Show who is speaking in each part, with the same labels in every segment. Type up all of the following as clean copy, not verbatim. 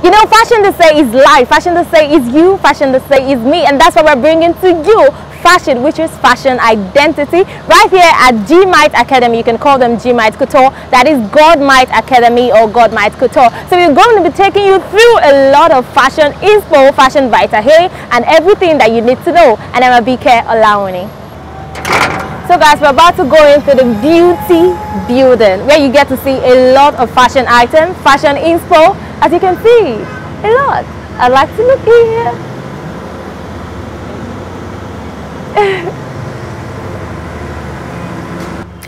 Speaker 1: You know, fashion to say is life, fashion to say is you, fashion to say is me, and that's what we're bringing to you. Fashion, which is fashion identity, right here at GMYT Academy. You can call them GMYT Couture. That is GMYT Academy or GMYT Couture. So we're going to be taking you through a lot of fashion info, fashion vita hey, and everything that you need to know. And I'm BK Olawuni. So guys, we're about to go into the beauty building where you get to see a lot of fashion items, fashion info, as you can see, a lot. I'd like to look here.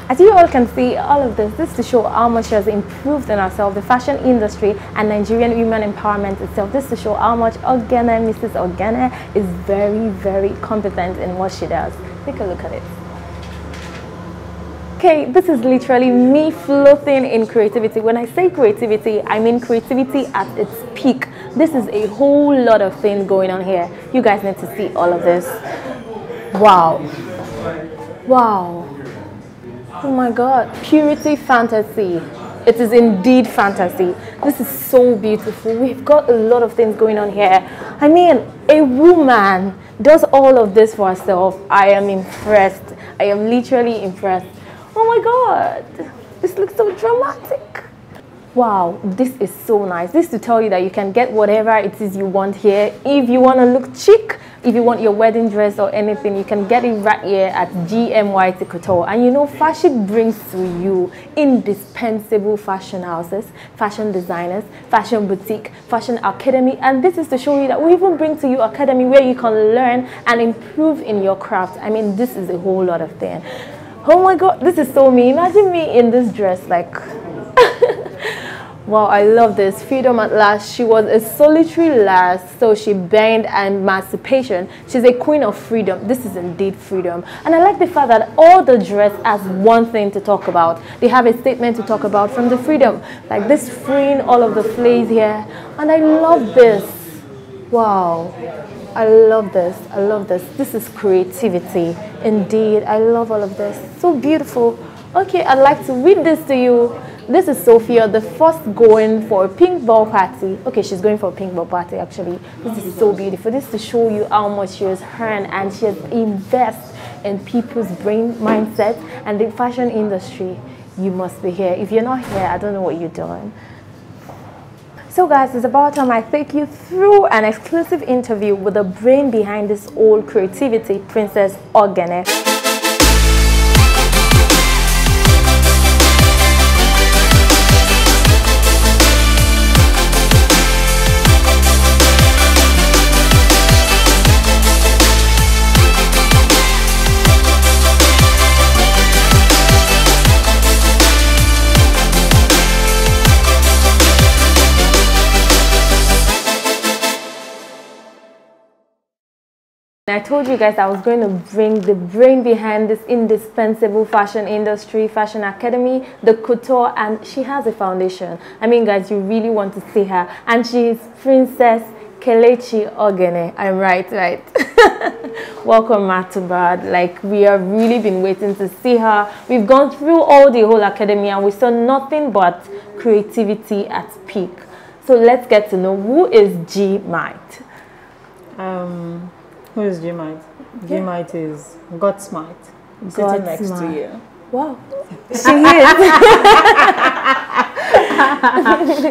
Speaker 1: As you all can see, all of this to show how much she has improved in herself, the fashion industry and Nigerian women empowerment itself. This to show how much Mrs. Ogene is very, very competent in what she does. Take a look at it. Okay, this is literally me floating in creativity. When I say creativity, I mean creativity at its peak. This is a whole lot of things going on here. You guys need to see all of this. Wow. Wow. Oh my God. Purity fantasy. It is indeed fantasy. This is so beautiful. We've got a lot of things going on here. I mean, a woman does all of this for herself. I am impressed. I am literally impressed. Oh my God, this looks so dramatic. Wow, this is so nice. This to tell you that you can get whatever it is you want here. If you want to look chic, if you want your wedding dress or anything, you can get it right here at GMYT Couture. And you know, fashion brings to you indispensable fashion houses, fashion designers, fashion boutique, fashion academy. And this is to show you that we even bring to you academy where you can learn and improve in your craft. I mean, this is a whole lot of things. Oh my God, this is so me. Imagine me in this dress, like, wow, I love this. Freedom at last. She was a solitary lass, so she banned emancipation. She's a queen of freedom. This is indeed freedom. And I like the fact that all the dress has one thing to talk about. They have a statement to talk about from the freedom. Like this freeing all of the flays here. And I love this. Wow. I love this. I love this. This is creativity. Indeed, I love all of this. So beautiful. Okay, I'd like to read this to you. This is Sophia, the first going for a pink ball party. Okay, she's going for a pink ball party actually. This is so beautiful. This is to show you how much she has earned and she has invested in people's brain mindset and the fashion industry. You must be here. If you're not here, I don't know what you're doing. So guys, it's about time I take you through an exclusive interview with the brain behind this whole creativity, Princess Ogene. I told you guys I was going to bring the brain behind this indispensable fashion industry, Fashion Academy, the couture, and she has a foundation. I mean, guys, you really want to see her. And she is Princess Kelechi Ogene. I'm right? Welcome, Matubad. Like, we have really been waiting to see her. We've gone through all the whole academy and we saw nothing but creativity at peak. So let's get to know who is GMYT.
Speaker 2: Who is GMYT? GMYT is Godsmart. Sitting next to you.
Speaker 1: Wow. She is.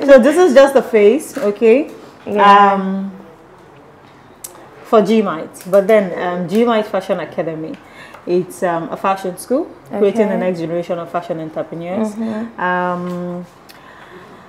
Speaker 2: So this is just the face, okay?
Speaker 1: Yeah.
Speaker 2: For GMYT. But then GMYT Fashion Academy. It's a fashion school, creating the next generation of fashion entrepreneurs.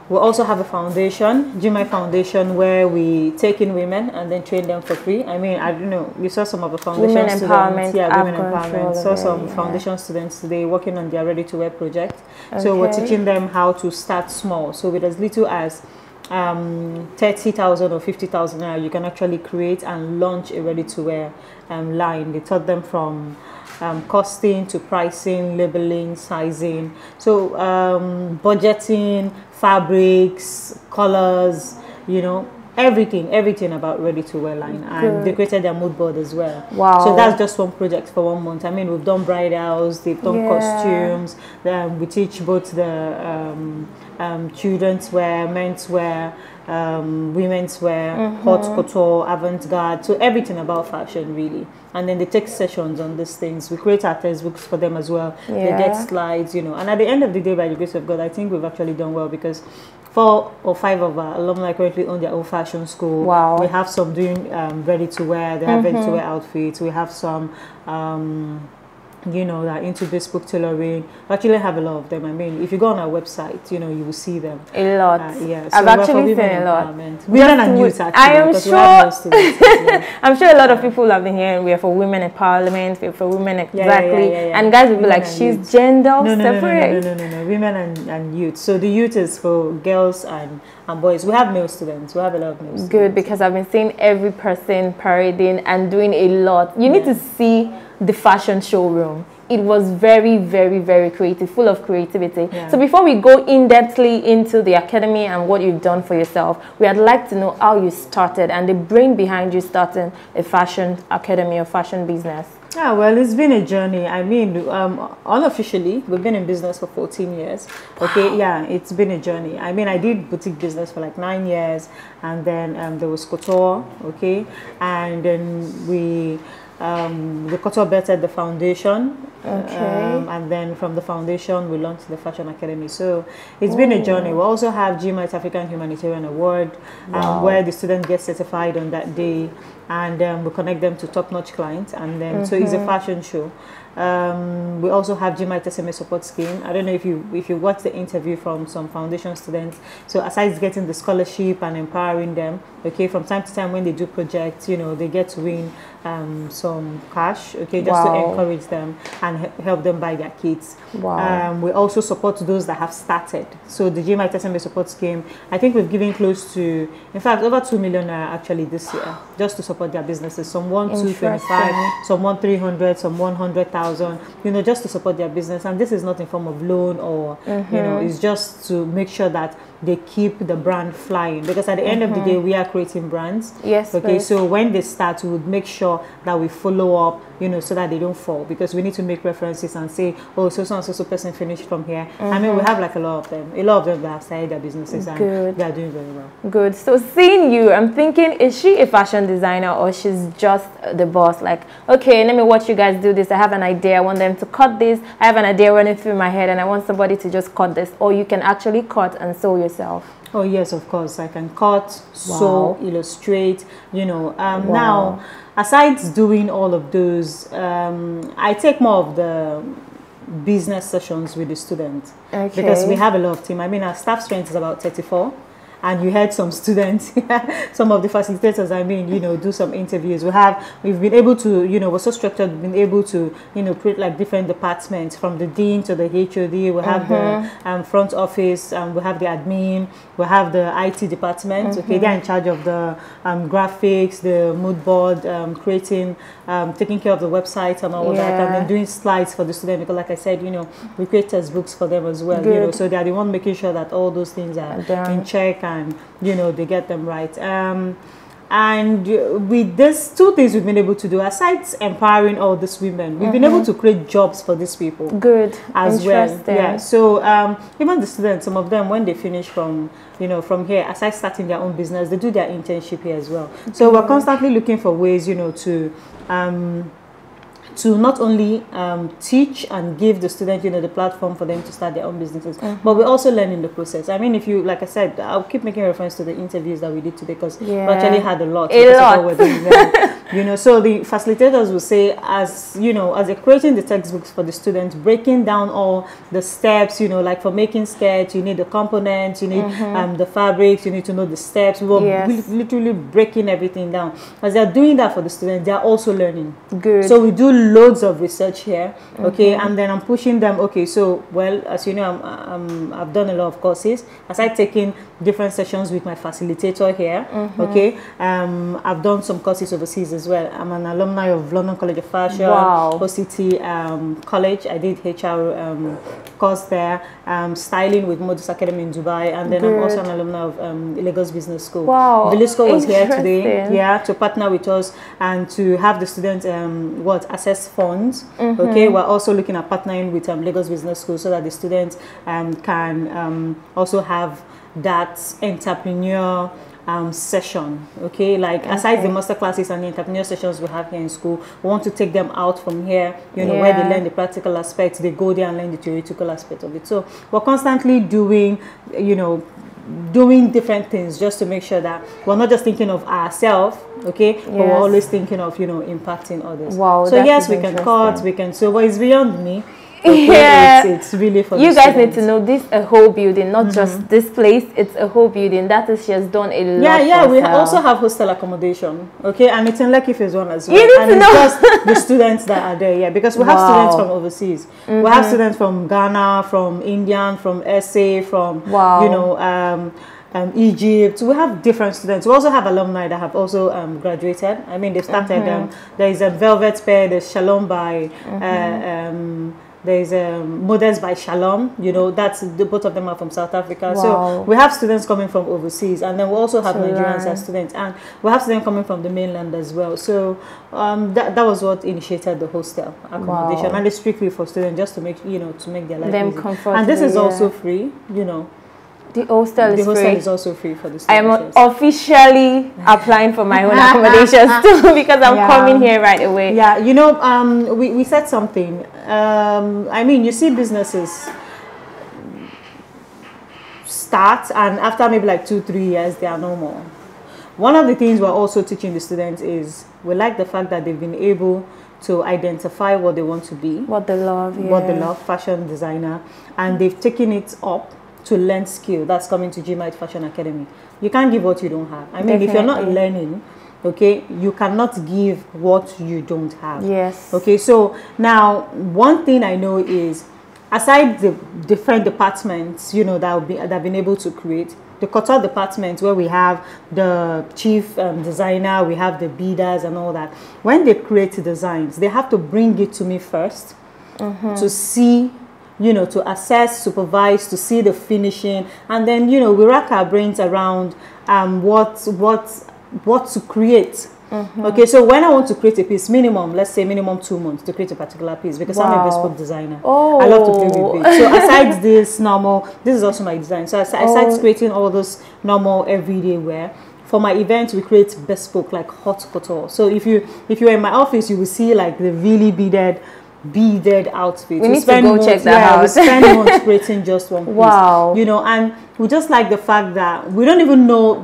Speaker 2: We also have a foundation, GMYT Foundation, where we take in women and then train them for free. I mean, I don't know, you saw some of the foundation
Speaker 1: women
Speaker 2: students.
Speaker 1: Empowerment.
Speaker 2: Yeah, women empowerment. Saw some foundation students today working on their ready-to-wear project. So we're teaching them how to start small. So with as little as 30,000 or 50,000 naira, you can actually create and launch a ready-to-wear line. They taught them from costing to pricing, labeling, sizing, so budgeting, fabrics, colors, you know, everything about ready-to-wear line. And they created their mood board as well.
Speaker 1: Wow.
Speaker 2: So that's just one project for 1 month. I mean, we've done bridals, they've done costumes. We teach both the children's wear, men's wear, women's wear, haute couture, avant-garde, so everything about fashion really. And then they take sessions on these things. We create our textbooks for them as well. They get slides, you know. And at the end of the day, by the grace of God, I think we've actually done well, because 4 or 5 of our alumni currently own their own fashion school.
Speaker 1: Wow.
Speaker 2: We have some doing ready-to-wear. They have ready-to-wear outfits. We have some you know, that into bespoke tailoring. We actually have a lot of them. I mean, if you go on our website, you know, you will see them.
Speaker 1: A lot.
Speaker 2: Yeah, so
Speaker 1: I've actually seen a lot.
Speaker 2: Women and youth, actually.
Speaker 1: I am sure. I'm sure a lot of people have been hearing we are for women empowerment, we're for women exactly. And guys will be like, she's gender separate.
Speaker 2: No. Women and youth. So the youth is for girls and boys. We have male students. We have a lot of male students.
Speaker 1: Good, because I've been seeing every person parading and doing a lot. You need to see the fashion showroom. It was very, very, very creative, full of creativity. So before we go in-depthly into the academy and what you've done for yourself, we'd like to know how you started and the brain behind you starting a fashion academy or fashion business.
Speaker 2: Yeah, well, it's been a journey. I mean, unofficially, we've been in business for 14 years. Okay, yeah, it's been a journey. I mean, I did boutique business for like 9 years, and then there was couture, okay, and then we the couture bettered the foundation, and then from the foundation we launched the Fashion Academy. So it's been a journey. We also have GMYT African Humanitarian Award, where the students get certified on that day, and we connect them to top-notch clients, and then so it's a fashion show. We also have GMYT SMA support scheme. I don't know if you watch the interview from some foundation students. So aside getting the scholarship and empowering them, okay, from time to time when they do projects, you know, they get to win some cash, okay, just to encourage them and help them buy their kits. We also support those that have started. So the GMYT SMA support scheme, I think we've given close to, in fact, over 2 million actually this year, just to support their businesses. Some want 225, some want 300, some 100,000, you know, just to support their business. And this is not in form of loan or, you know, it's just to make sure that they keep the brand flying, because at the end of the day we are creating brands. Okay, so when they start, we would make sure that we follow up, you know, so that they don't fall, because we need to make references and say, oh, so and so person finished from here. I mean, we have like a lot of them that have started their businesses, and they are doing very well.
Speaker 1: Good. So seeing you, I'm thinking, is she a fashion designer or she's just the boss? Like, okay, let me watch you guys do this. I have an idea. I want them to cut this. I have an idea running through my head and I want somebody to just cut this. Or you can actually cut and sew yourself.
Speaker 2: Oh yes, of course. I can cut, sew, illustrate, you know. Now, aside doing all of those, I take more of the business sessions with the students, because we have a lot of team. I mean, our staff strength is about 34. And you had some students, some of the facilitators, I mean, you know, do some interviews. We've been able to, you know, we're so structured, we've been able to, you know, create like different departments, from the dean to the HOD. We have the front office, we have the admin, we have the IT department. Okay, they're in charge of the graphics, the mood board, creating, taking care of the website and all that, and then doing slides for the student, because like I said, you know, we create textbooks for them as well. You know, so they are the one making sure that all those things are in check, and you know, they get them right. And with these 2 things we've been able to do, aside empowering all these women, we've been able to create jobs for these people.
Speaker 1: Good.
Speaker 2: As well. Yeah. So even the students, some of them, when they finish from, you know, from here, aside starting their own business, they do their internship here as well. So we're constantly looking for ways, you know, to not only teach and give the students, you know, the platform for them to start their own businesses, but we also learn in the process. I mean, if you, like I said, I'll keep making reference to the interviews that we did today, because we actually had a lot. Of what we're doing there. You know, so the facilitators will say, as you know, as they're creating the textbooks for the students, breaking down all the steps, you know, like for making sketch, you need the components, you need the fabrics, you need to know the steps. We were literally breaking everything down. As they're doing that for the students, they're also learning. Good. So we do loads of research here, okay, and then I'm pushing them. Okay, so well, as you know, I've done a lot of courses. Aside taking different sessions with my facilitator here, okay, I've done some courses overseas as well. I'm an alumni of London College of Fashion,
Speaker 1: Wow.
Speaker 2: OCT College. I did HR course there, styling with Modus Academy in Dubai, and then I'm also an alumni of Lagos Business School.
Speaker 1: Wow.
Speaker 2: Velisco was here today, yeah, to partner with us and to have the students access funds. Okay, we're also looking at partnering with Lagos Business School so that the students can also have that entrepreneur session. Okay, like aside the master classes and the entrepreneur sessions we have here in school, we want to take them out from here, you know, where they learn the practical aspects, they go there and learn the theoretical aspect of it. So we're constantly doing, you know, doing different things just to make sure that we're not just thinking of ourselves, okay, but we're always thinking of, you know, impacting others.
Speaker 1: Wow.
Speaker 2: So yes, we can cut, we can sew, but it's beyond me.
Speaker 1: Okay,
Speaker 2: it's really for
Speaker 1: you
Speaker 2: the
Speaker 1: guys
Speaker 2: students.
Speaker 1: need to know this a whole building, not just this place. It's a whole building. That is, she has done a lot.
Speaker 2: Yeah,
Speaker 1: for
Speaker 2: we
Speaker 1: herself.
Speaker 2: also have hostel accommodation, okay, and it's in Lekki Phase 1 as well.
Speaker 1: You need
Speaker 2: and
Speaker 1: to
Speaker 2: it's
Speaker 1: know.
Speaker 2: just the students that are there, yeah, because we have students from overseas. We have students from Ghana, from India, from SA, from you know, Egypt. We have different students. We also have alumni that have also graduated. I mean, they started. There is a Velvet Pair. There's Shalom by. There's Models by Shalom. You know, that's both of them are from South Africa. So we have students coming from overseas, and then we also have Nigerians as students, and we have students coming from the mainland as well. So that was what initiated the hostel accommodation, and it's strictly for students, just to make, you know, to make their life easy.
Speaker 1: Comfortable.
Speaker 2: And this is also free. You know.
Speaker 1: The hostel is free.
Speaker 2: The hostel is also free for the students.
Speaker 1: I am officially applying for my own accommodations too, because I'm coming here right away.
Speaker 2: Yeah, you know, we said something. I mean, you see businesses start, and after maybe like 2-3 years, they are no more. One of the things we're also teaching the students is we like the fact that they've been able to identify what they want to be.
Speaker 1: What they love,
Speaker 2: What they love, fashion designer, and they've taken it up to learn skill. That's coming to GMYT Fashion Academy. You can't give what you don't have. I mean, if you're not learning, okay, you cannot give what you don't have.
Speaker 1: Yes.
Speaker 2: Okay, so now one thing I know is, aside the different departments, you know, that have been able to create, the couture department where we have the chief designer, we have the bidders and all that. When they create designs, they have to bring it to me first to see, you know, to assess, supervise, to see the finishing, and then, you know, we rack our brains around what to create. Okay, so when I want to create a piece, minimum, let's say minimum 2 months to create a particular piece, because I'm a bespoke designer. I love to play with it. So aside this normal, this is also my design. So aside creating all those normal everyday wear, for my events we create bespoke, like haute couture. So if you're in my office, you will see like the really beaded outfit.
Speaker 1: We need to go check that out.
Speaker 2: We spend months creating just one piece. You know, and we just like the fact that we don't even know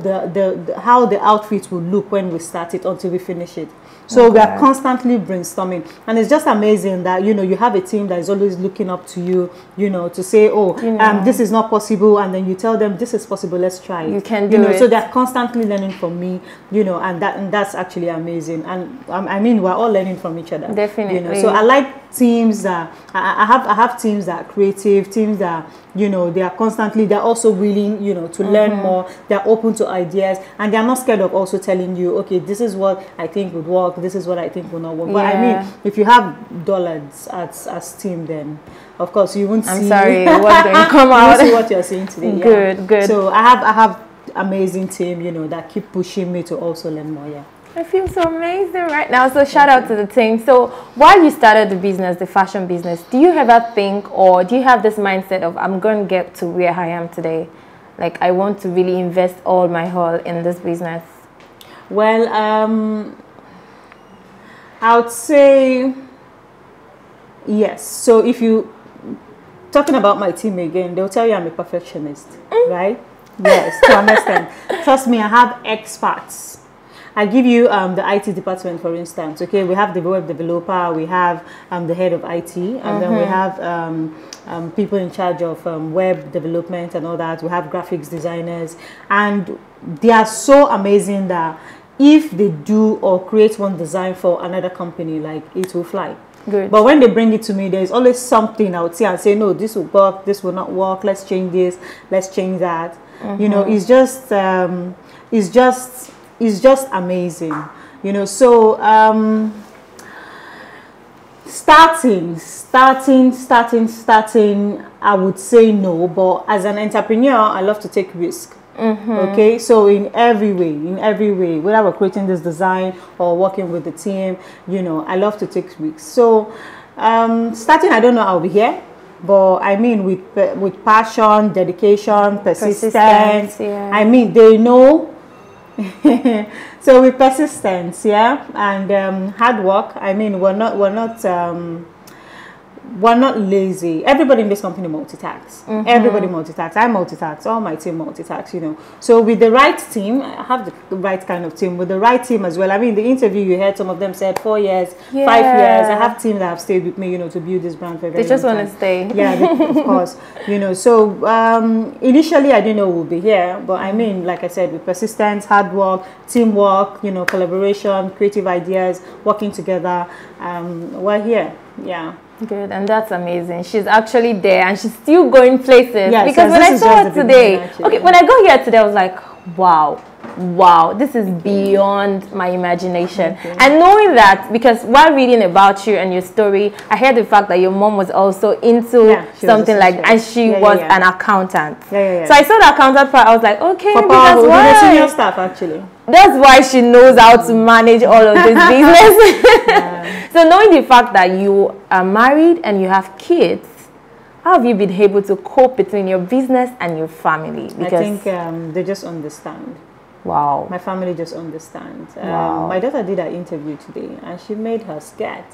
Speaker 2: how the outfit will look when we start it until we finish it. So we are constantly brainstorming, and it's just amazing that, you know, you have a team that is always looking up to you, you know, to say, oh, this is not possible, and then you tell them this is possible, let's try it.
Speaker 1: You can do it.
Speaker 2: So they're constantly learning from me, you know, and that's actually amazing. And I mean, we're all learning from each other.
Speaker 1: Definitely.
Speaker 2: You know, so I like teams that I have teams that are creative, teams that, you know, they're also willing, you know, to learn more. They're open to ideas, and they're not scared of also telling you, okay, this is what I think would work, this is what I think will not work. But I mean, if you have dollars as team, then of course you won't see.
Speaker 1: I'm sorry, what's going to come out?
Speaker 2: You won't see what you're seeing today.
Speaker 1: Good.
Speaker 2: So I have amazing team, you know, that keep pushing me to also learn more. Yeah.
Speaker 1: I feel so amazing right now. So shout out to the team. So while you started the business, the fashion business, do you ever think, or do you have this mindset of, I'm going to get to where I am today? Like, I want to really invest all my whole in this business.
Speaker 2: Well, I would say yes. So if you talking about my team again, they'll tell you I'm a perfectionist, right? Yes, to an extent. Trust me, I have experts. I give you the IT department, for instance. Okay, we have the web developer, we have the head of IT, and then we have people in charge of web development and all that. We have graphics designers, and they are so amazing that if they do or create one design for another company, like, it will fly.
Speaker 1: Good.
Speaker 2: But when they bring it to me, there's always something I would see and say, no, this will work, this will not work, let's change this, let's change that. You know, it's just amazing. you know. So starting, I would say no, but as an entrepreneur, I love to take risk. Okay, so in every way, whether we're creating this design or working with the team, you know, I love to take risks. So starting, I don't know I'll be here, but I mean with passion, dedication, persistence, yeah. I mean, they know. So with persistence, yeah, and hard work, I mean, we're not lazy. Everybody in this company multitasks. Everybody multitasks. I multitask. All my team multitasks, you know. So with the right team, I have the right kind of team. With the right team as well. I mean, the interview you heard, some of them said 4 years, 5 years. I have teams that have stayed with me, you know, to build this brand for a very long time. They just want to stay. Yeah, of course. You know, so initially I didn't know we'll be here, but I mean, like I said, with persistence, hard work, teamwork, you know, collaboration, creative ideas, working together, we're here. Yeah.
Speaker 1: Good, and that's amazing. She's actually there and she's still going places. Yes, because when I saw her today, when I got here today, I was like, wow, this is beyond my imagination. And knowing that, because while reading about you and your story, I heard the fact that your mom was also into something like, and she was an accountant. So I saw the accountant part, I was like, okay, that's why.
Speaker 2: Senior staff, actually.
Speaker 1: That's why she knows how to manage all of this business. So knowing the fact that you are married and you have kids, how have you been able to cope between your business and your family? Because
Speaker 2: I think they just understand.
Speaker 1: Wow.
Speaker 2: My family just understands. My daughter did an interview today and she made her scared.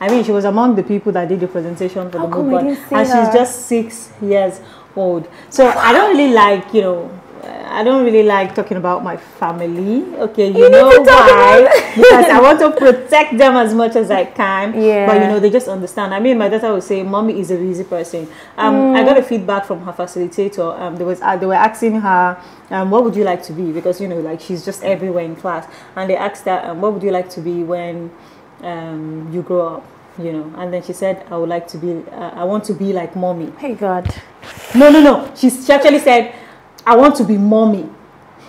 Speaker 2: I mean, she was among the people that did the presentation for the book, and she's just 6 years old. So I don't really like, you know, I don't really like talking about my family. Okay, you know why? Because I want to protect them as much as I can. Yeah. But you know, they just understand. I mean, my daughter would say, "Mommy is a busy person." I got a feedback from her facilitator. They were asking her, "What would you like to be?" Because you know, like she's just everywhere in class, and they asked her, "What would you like to be when you grow up?" You know, and then she said, "I would like to be. I want to be like mommy."
Speaker 1: Hey God.
Speaker 2: No. She actually said, I want to be mommy.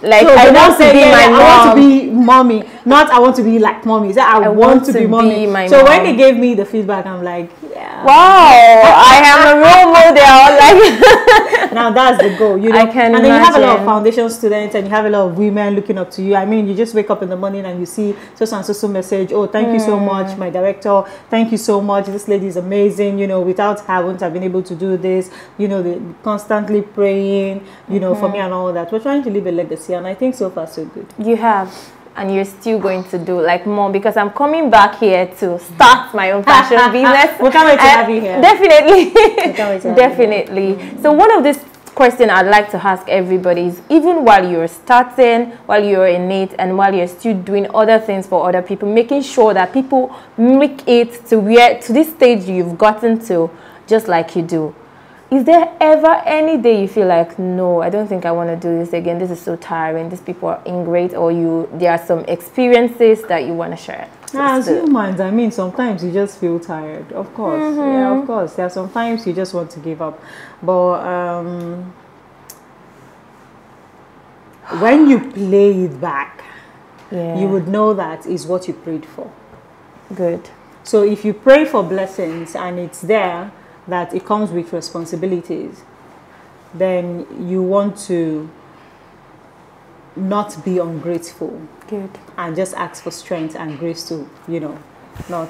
Speaker 2: Like, so I want to be my mom. I want to be mommy. Not I want to be like mommy. So I want to be mommy. So when they gave me the feedback, I'm like, yeah.
Speaker 1: Wow, I am a role model. Like,
Speaker 2: now that's the goal. You know? And then you have a lot of foundation students and you have a lot of women looking up to you. I mean, you just wake up in the morning and you see so message. Oh, thank you so much, my director. Thank you so much. This lady is amazing. You know, without her, I wouldn't have been able to do this. You know, they constantly praying, you know, for me and all that. We're trying to leave a legacy. And I think so far so good. You
Speaker 1: have, and you're still going to do like more, because I'm coming back here to start my own fashion business.
Speaker 2: We can't wait to have you here.
Speaker 1: Definitely. Definitely. So one of these questions I'd like to ask everybody is, even while you're starting, while you're in it, and while you're still doing other things for other people, making sure that people make it to this stage you've gotten to, just like you do. Is there ever any day you feel like, no, I don't think I want to do this again. This is so tiring. These people are ingrate, or there are some experiences that you want to share?
Speaker 2: As humans, I mean, sometimes you just feel tired. Of course, yeah, of course. There are sometimes you just want to give up, but when you play it back, you would know that is what you prayed for.
Speaker 1: Good.
Speaker 2: So if you pray for blessings and it's there, that it comes with responsibilities, then you want to not be ungrateful.
Speaker 1: Good.
Speaker 2: And just ask for strength and grace to, you know, not.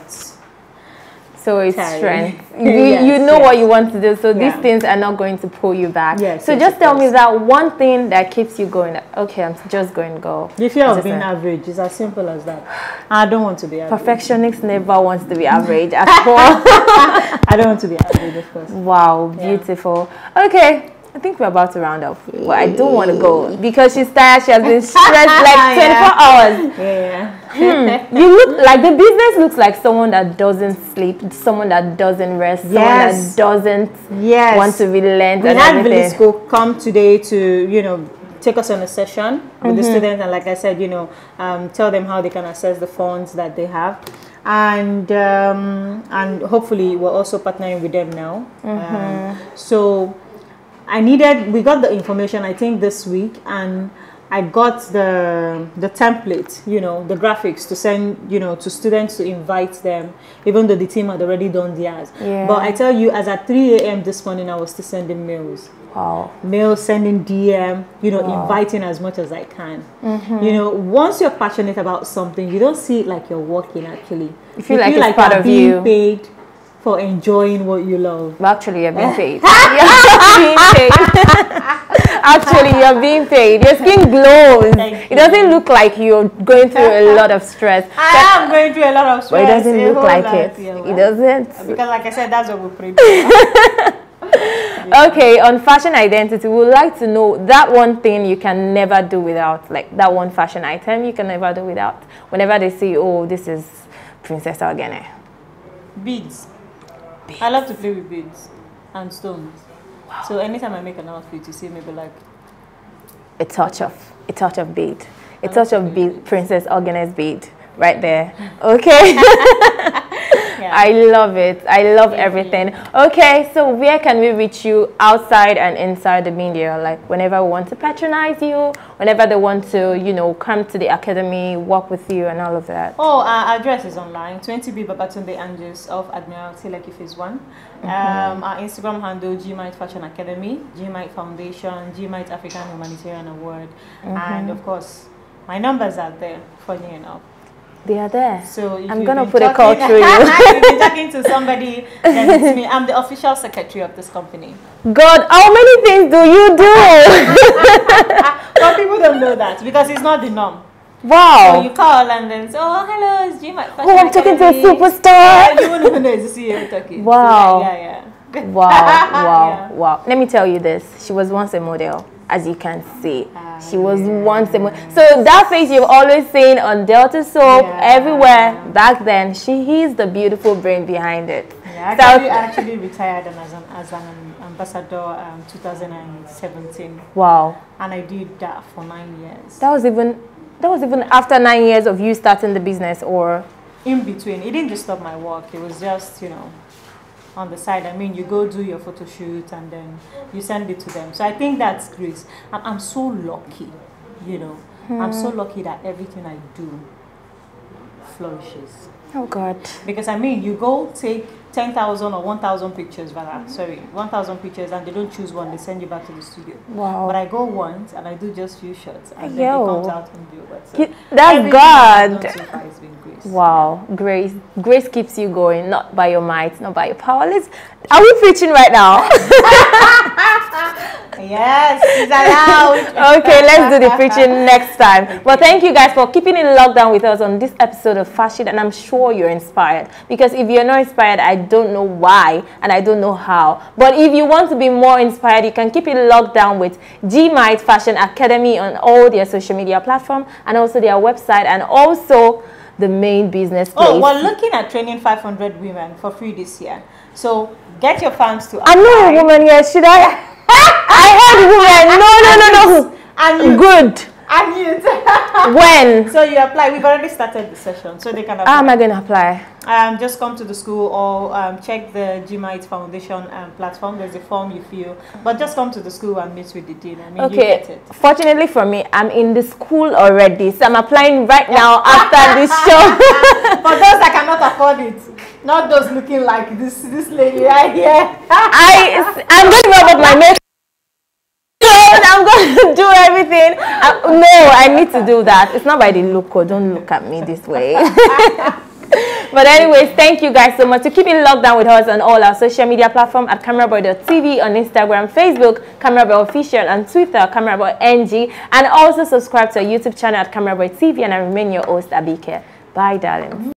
Speaker 1: So it's strength. You know what you want to do, so these things are not going to pull you back. So just tell me that one thing that keeps you going. Okay, I'm just going to go.
Speaker 2: The fear of being average is as simple as that. I don't want to be average.
Speaker 1: Perfectionist never wants to be average at all.
Speaker 2: I don't want to be average, of course.
Speaker 1: Wow, beautiful. Okay. I think we're about to round up, but I don't want to go because she's tired. She has been stressed like 24 hours. You look like the business looks like someone that doesn't sleep, someone that doesn't rest, someone that doesn't want to relent.
Speaker 2: We had Village School come today to, you know, take us on a session with the students, and like I said, you know, tell them how they can access the funds that they have. And hopefully we're also partnering with them now. So we got the information, I think, this week, and I got the template, you know, the graphics to send, you know, to students to invite them, even though the team had already done theirs.
Speaker 1: Yeah.
Speaker 2: But I tell you, as at 3 a.m. this morning, I was still sending mails.
Speaker 1: Wow.
Speaker 2: Mails, sending DM, you know,
Speaker 1: Wow.
Speaker 2: inviting as much as I can. You know, once you're passionate about something, you don't see it like you're working actually.
Speaker 1: You feel like it's part
Speaker 2: you're
Speaker 1: of
Speaker 2: being
Speaker 1: you.
Speaker 2: paid for enjoying what you love.
Speaker 1: Well, actually, you're being paid. You're being paid. Actually, you're being paid. Your skin glows. It doesn't look like you're going through a lot of stress.
Speaker 2: I am going through a lot of stress.
Speaker 1: But it doesn't look like it.
Speaker 2: Yeah,
Speaker 1: It doesn't.
Speaker 2: Because like I said, that's what we pray for.
Speaker 1: Okay, on fashion identity, we would like to know that one thing you can never do without, like that one fashion item you can never do without. Whenever they say, oh, this is Princess Ogene.
Speaker 2: Beads. I love to play with beads and stones. Wow. So anytime I make an outfit, you see maybe like
Speaker 1: a touch of bead, a touch of bead, Princess Ogene's bead, right there. Okay. Yeah. I love it. I love everything. Okay, so where can we reach you outside and inside the media? Like whenever we want to patronize you, whenever they want to, you know, come to the academy, work with you and all of that.
Speaker 2: Oh, our address is online, 20B Babatunde Anjus of Admiralty, Lekki Phase 1. Our Instagram handle, GMYT Fashion Academy, GMYT Foundation, GMYT African Humanitarian Award. And of course, my numbers are there, funny enough.
Speaker 1: They are there.
Speaker 2: So
Speaker 1: I'm going to put a call through you.
Speaker 2: If you're talking to somebody, then it's me. I'm the official secretary of this company.
Speaker 1: God, how many things do you do?
Speaker 2: But people don't know that because it's not the norm.
Speaker 1: Wow.
Speaker 2: So you call and then say, oh, hello, it's GMYT Fashion
Speaker 1: Oh, I'm talking to a
Speaker 2: Academy.
Speaker 1: superstar.
Speaker 2: Yeah, you won't even know it's the CEO talking.
Speaker 1: Wow.
Speaker 2: So, yeah.
Speaker 1: Wow,
Speaker 2: Yeah.
Speaker 1: wow. Let me tell you this. She was once a model, as you can see. She was once a model. So that face you've always seen on Delta Soap, everywhere, back then, she is the beautiful brain behind it.
Speaker 2: Yeah, I actually retired as an ambassador 2017.
Speaker 1: Wow.
Speaker 2: And I did that for 9 years.
Speaker 1: That was even after 9 years of you starting the business, or
Speaker 2: in between. It didn't disturb my work. It was just, you know, on the side. I mean, you go do your photo shoot and then you send it to them. So I think that's grace. I'm so lucky, you know. I'm so lucky that everything I do flourishes.
Speaker 1: oh God.
Speaker 2: Because I mean, you go take 10,000 or 1,000 pictures, sorry, 1,000 pictures, and they don't choose one, they send you back to the studio.
Speaker 1: Wow.
Speaker 2: But I go once and I do just few shots and then it comes out in view. So
Speaker 1: that's God.
Speaker 2: So far has been grace.
Speaker 1: Wow, grace keeps you going, not by your might, not by your power. Are we preaching right now?
Speaker 2: Yes, it's allowed.
Speaker 1: Okay, let's do the preaching next time. Well, thank you guys for keeping it locked down with us on this episode of Fashion, and I'm sure you're inspired. Because if you're not inspired, I don't know why and I don't know how. But if you want to be more inspired, you can keep it locked down with GMYT Fashion Academy on all their social media platforms and also their website and also the main business place.
Speaker 2: Oh, we're looking at training 500 women for free this year. So get your fans to apply.
Speaker 1: I'm not a woman yet, should I? I heard women. No.
Speaker 2: And you.
Speaker 1: Good.
Speaker 2: And you.
Speaker 1: When?
Speaker 2: So you apply. We've already started the session, so they can apply.
Speaker 1: How am I going to apply?
Speaker 2: Just come to the school or check the GMYT Foundation platform. There's a form you fill, but just come to the school and meet with the dean. I mean,
Speaker 1: okay.
Speaker 2: You get it.
Speaker 1: Fortunately for me, I'm in the school already, so I'm applying right now after this show.
Speaker 2: For those that cannot afford it, not those looking like this lady right here.
Speaker 1: I'm going to rub up my makeup. I'm going to do everything. No, I need to do that. It's not by the look. Don't look at me this way. But anyways, thank you guys so much. To keep it locked down with us on all our social media platforms at CameraBoy.tv on Instagram, Facebook, CameraBoy Official, and Twitter, CameraBoy NG. And also subscribe to our YouTube channel at CameraBoy TV. And I remain your host, Abike. Bye, darling.